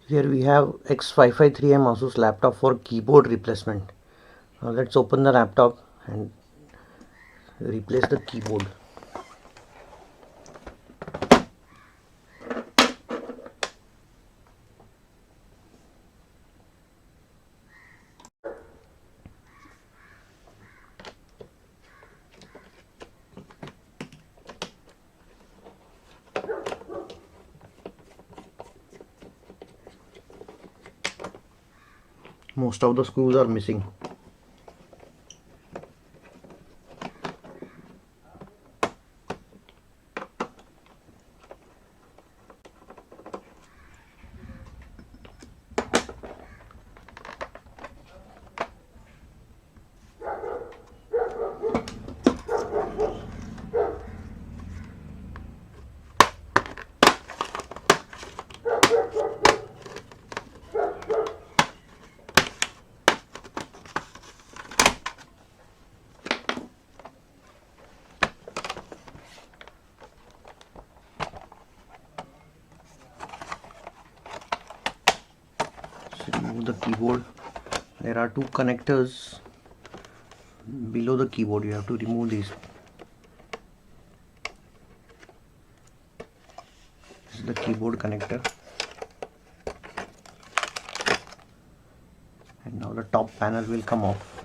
Here we have X553M ASUS laptop for keyboard replacement. Now let's open the laptop and replace the keyboard. Most of the screws are missing. Remove the keyboard. There are two connectors below the keyboard. You have to remove these. This is the keyboard connector, and now the top panel will come off.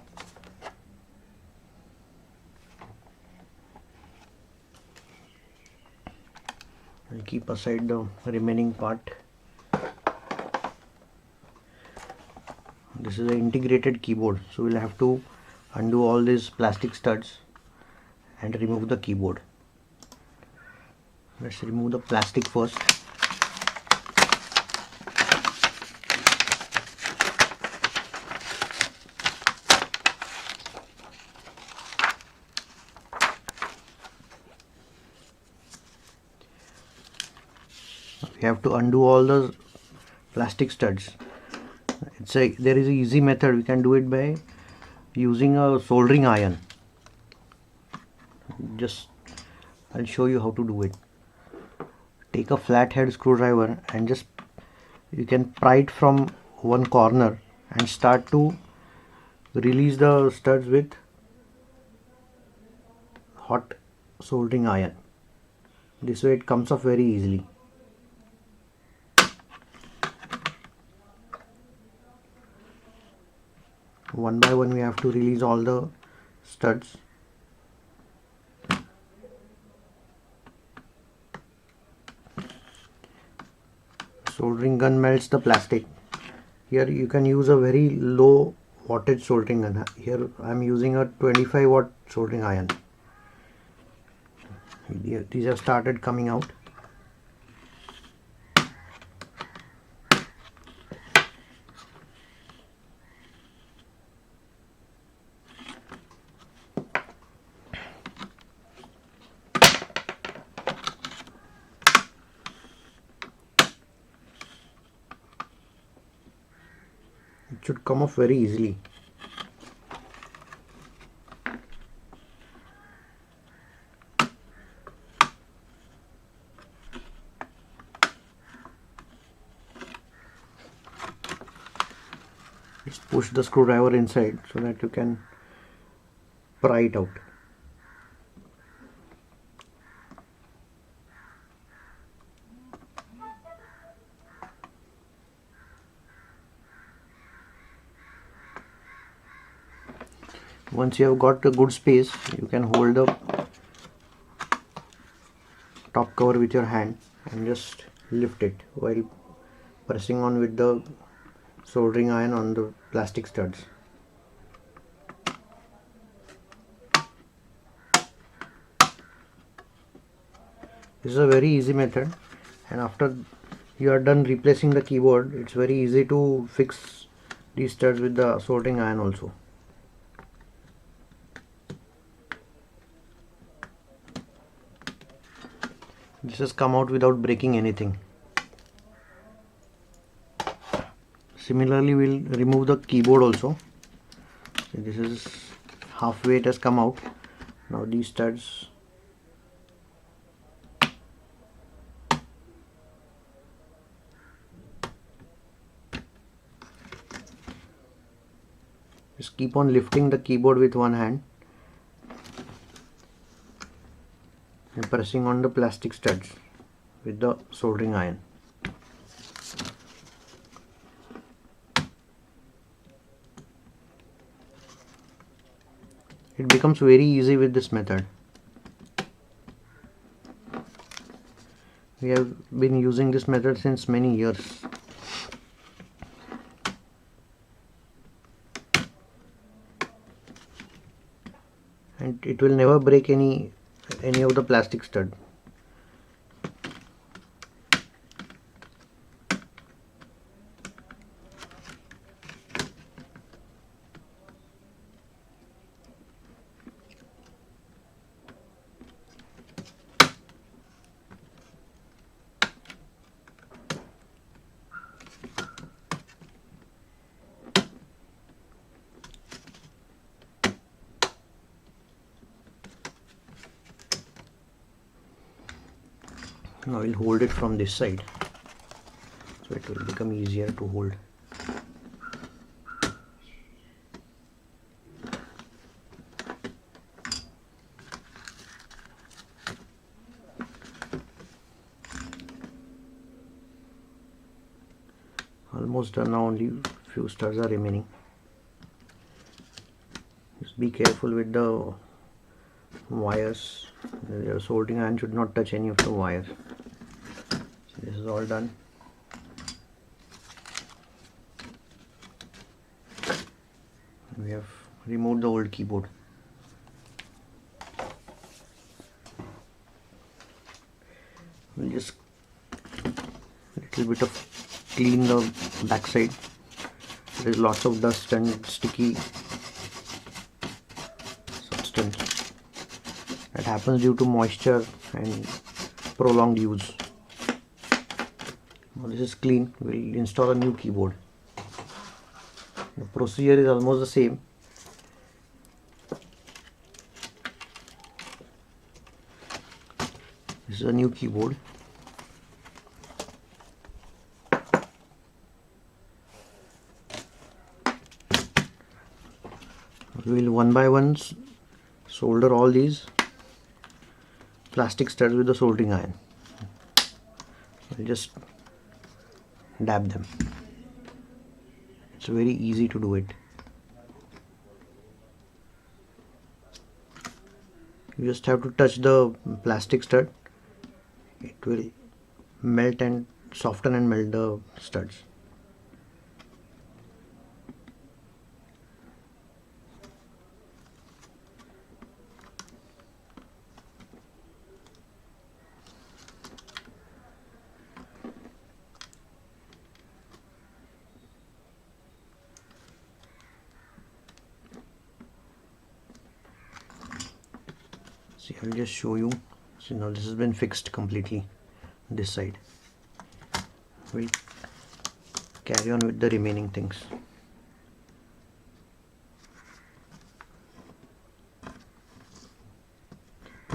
I'll keep aside the remaining part. This is an integrated keyboard, so we'll have to undo all these plastic studs and remove the keyboard. Let's remove the plastic first. We have to undo all the plastic studs. There is an easy method. We can do it by using a soldering iron. I'll show you how to do it. Take a flathead screwdriver and you can pry it from one corner and start to release the studs with hot soldering iron. This way it comes off very easily. One by one we have to release all the studs. Soldering gun melts the plastic. Here you can use a very low wattage soldering gun. Here I am using a 25 watt soldering iron. These have started coming out. It should come off very easily. Just push the screwdriver inside so that you can pry it out. Once you have got a good space, you can hold the top cover with your hand and just lift it while pressing on with the soldering iron on the plastic studs. This is a very easy method, and after you are done replacing the keyboard, it's very easy to fix these studs with the soldering iron also. This has come out without breaking anything. Similarly, we'll remove the keyboard also. So this is halfway it has come out. Now these studs Just keep on lifting the keyboard with one hand and pressing on the plastic studs with the soldering iron. It becomes very easy with this method. We have been using this method since many years. And it will never break any of the plastic stud. Now we'll hold it from this side, so it will become easier to hold. Almost done now, only few studs are remaining. Just be careful with the wires. Your soldering iron should not touch any of the wires. So this is all done. We have removed the old keyboard. We'll just little bit of clean the back side. There is lots of dust and sticky substance that happens due to moisture and prolonged use. Now this is clean. We'll install a new keyboard. The procedure is almost the same. This is a new keyboard. We will one by one solder all these plastic studs with the soldering iron. I'll just dab them. It's very easy to do it. You just have to touch the plastic stud. It will melt and soften and melt the studs. See, I'll just show you. So now this has been fixed completely, this side. We'll carry on with the remaining things.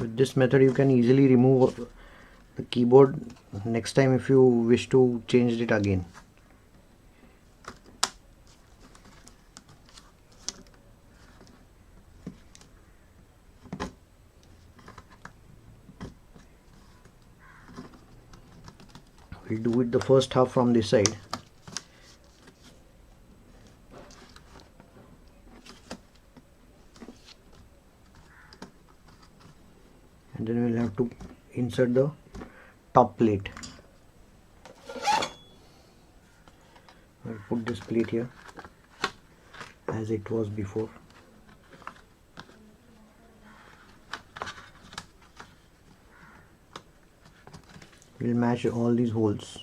With this method you can easily remove the keyboard next time if you wish to change it again. We'll do it the first half from this side. And then we'll have to insert the top plate. I'll put this plate here as it was before. We'll match all these holes.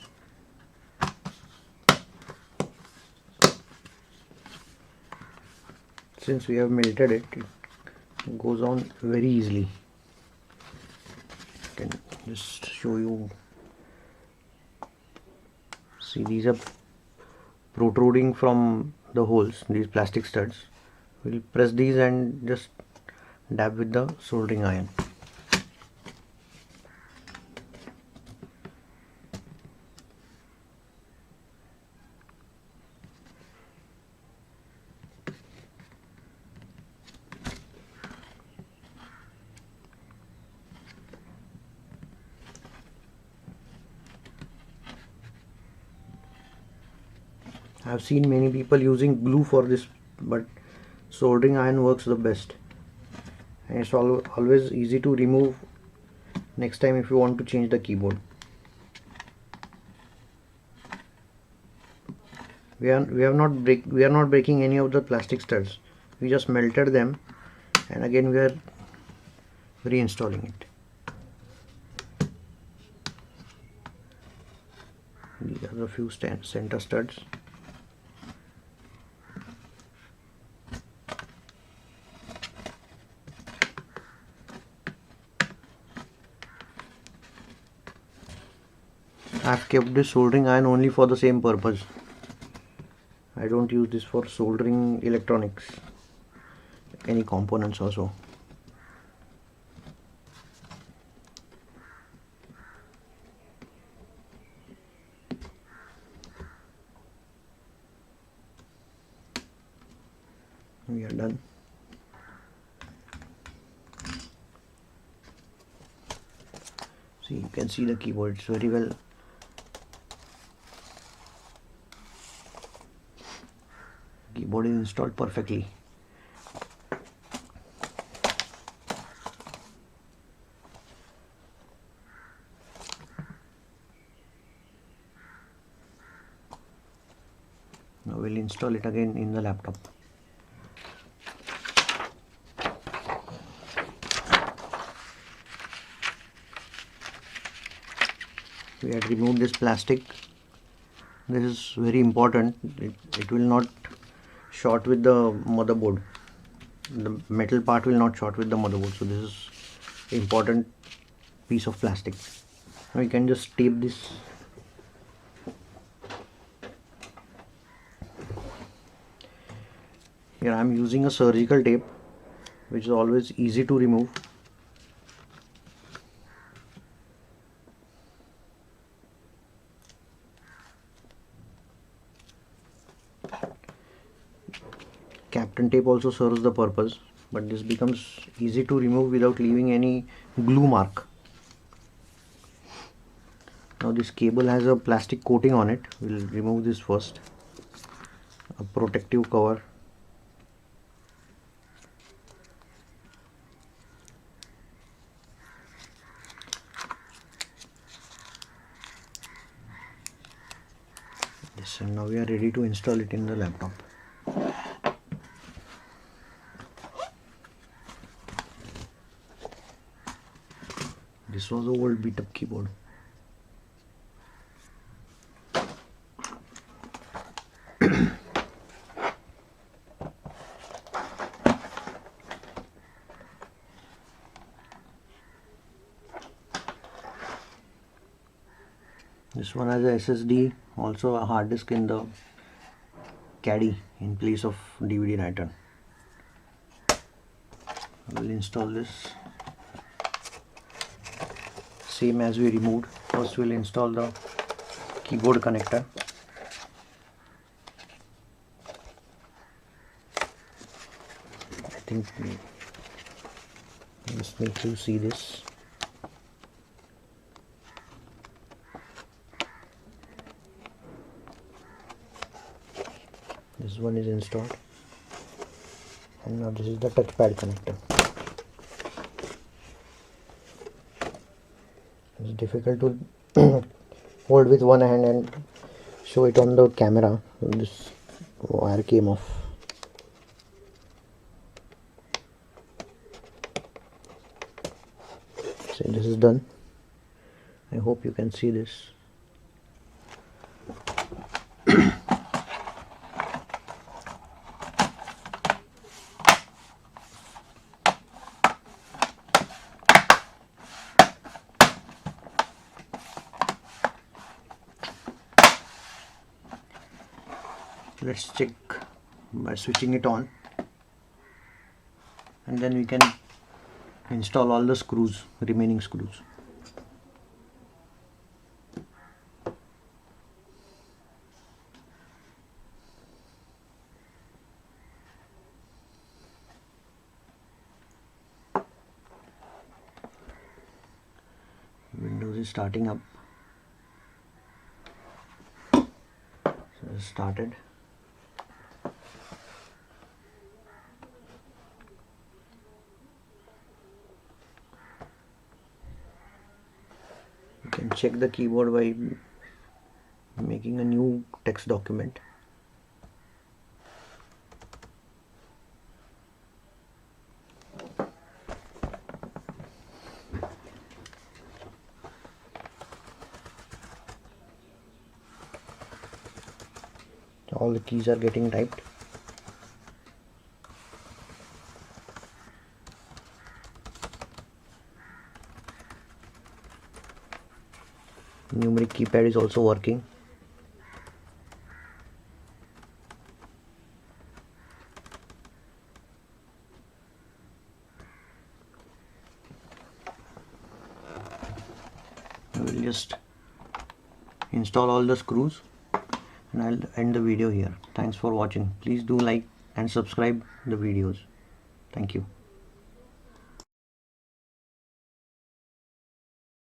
Since we have melted it, it goes on very easily. I can just show you. See, these are protruding from the holes, these plastic studs. We'll press these and just dab with the soldering iron. I've seen many people using glue for this, but soldering iron works the best, and it's always easy to remove next time if you want to change the keyboard. We are not breaking any of the plastic studs. We just melted them, and again we are reinstalling it. These are the few center studs. I've kept this soldering iron only for the same purpose. I don't use this for soldering electronics, any components also. We are done. See, you can see the keyboard, it's very well. Keyboard is installed perfectly. Now we'll install it again in the laptop. We had removed this plastic. This is very important. It will not short with the motherboard. The metal part will not short with the motherboard. So this is important piece of plastic. Now you can just tape this. Here I am using a surgical tape, which is always easy to remove. Captain tape also serves the purpose, but this becomes easy to remove without leaving any glue mark. Now this cable has a plastic coating on it. We'll remove this first. A protective cover. Yes, and now we are ready to install it in the laptop. This was the old beat up keyboard. This one has a SSD, also a hard disk in the caddy in place of DVD writer. I will install this. Same as we removed. First we'll install the keyboard connector. I think just make you see this. This one is installed, and now this is the touchpad connector. It's difficult to hold with one hand and show it on the camera. This wire came off. So this is done. I hope you can see this. Let's check by switching it on, and then we can install all the screws, remaining screws. Windows is starting up. So it's started. can check the keyboard by making a new text document. All the keys are getting typed. Numeric keypad is also working. I will just install all the screws and I'll end the video here. Thanks for watching. Please do like and subscribe the videos. Thank you.